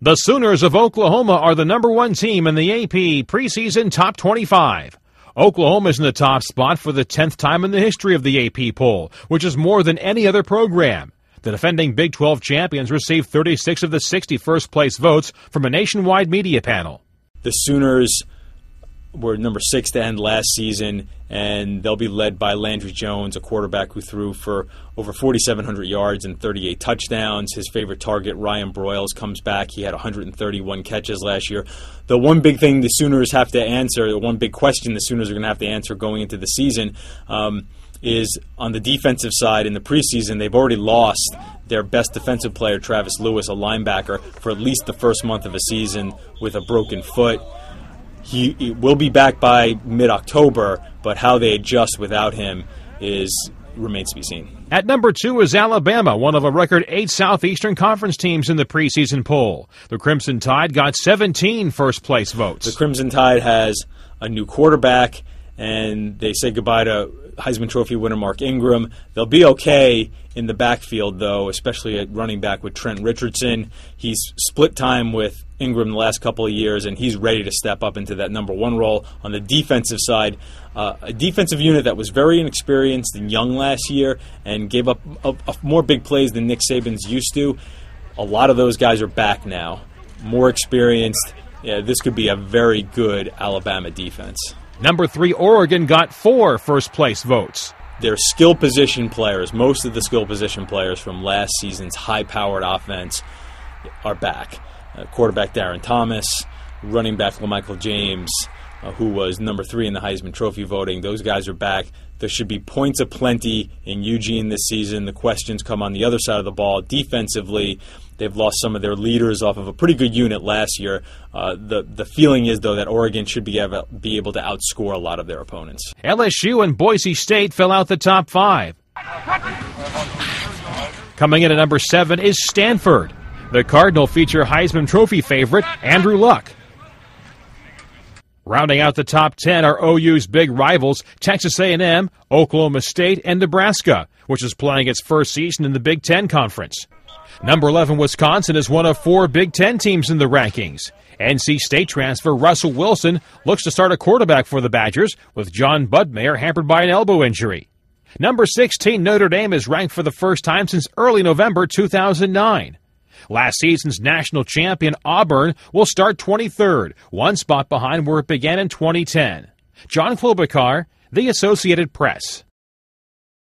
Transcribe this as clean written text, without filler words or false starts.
The Sooners of Oklahoma are the #1 team in the AP Preseason Top 25. Oklahoma is in the top spot for the 10th time in the history of the AP poll, which is more than any other program. The defending Big 12 champions received 36 of the 60 first-place votes from a nationwide media panel. The Sooners were number 6 to end last season, and they'll be led by Landry Jones, a quarterback who threw for over 4,700 yards and 38 touchdowns. His favorite target, Ryan Broyles, comes back. He had 131 catches last year. The one big thing the Sooners have to answer, the one big question the Sooners are going to have to answer going into the season, is on the defensive side. In the preseason, they've already lost their best defensive player, Travis Lewis, a linebacker, for at least the first month of a season with a broken foot. He will be back by mid-October, but how they adjust without him remains to be seen. At number 2 is Alabama, one of a record 8 Southeastern Conference teams in the preseason poll. The Crimson Tide got 17 first-place votes. The Crimson Tide has a new quarterback, and they say goodbye to Heisman Trophy winner Mark Ingram. They'll be okay in the backfield, though, especially at running back with Trent Richardson. He's split time with Ingram the last couple of years, and he's ready to step up into that #1 role. On the defensive side, a defensive unit that was very inexperienced and young last year and gave up more big plays than Nick Saban's used to. A lot of those guys are back now, more experienced. Yeah, this could be a very good Alabama defense. Number 3, Oregon got 4 first-place votes. Their skill position players, most of the skill position players from last season's high-powered offense are back. Quarterback Darren Thomas, running back LaMichael James, who was number 3 in the Heisman Trophy voting. Those guys are back. There should be points aplenty in Eugene this season. The questions come on the other side of the ball. Defensively, they've lost some of their leaders off of a pretty good unit last year. The feeling is, though, that Oregon should be able to outscore a lot of their opponents. LSU and Boise State fill out the top 5. Coming in at number 7 is Stanford. The Cardinal feature Heisman Trophy favorite Andrew Luck. Rounding out the top 10 are OU's big rivals Texas A&M, Oklahoma State, and Nebraska, which is playing its first season in the Big Ten Conference. Number 11, Wisconsin, is one of 4 Big Ten teams in the rankings. NC State transfer Russell Wilson looks to start a quarterback for the Badgers, with John Budmeyer hampered by an elbow injury. Number 16, Notre Dame, is ranked for the first time since early November 2009. Last season's national champion Auburn will start 23rd, 1 spot behind where it began in 2010. John Klobuchar, The Associated Press.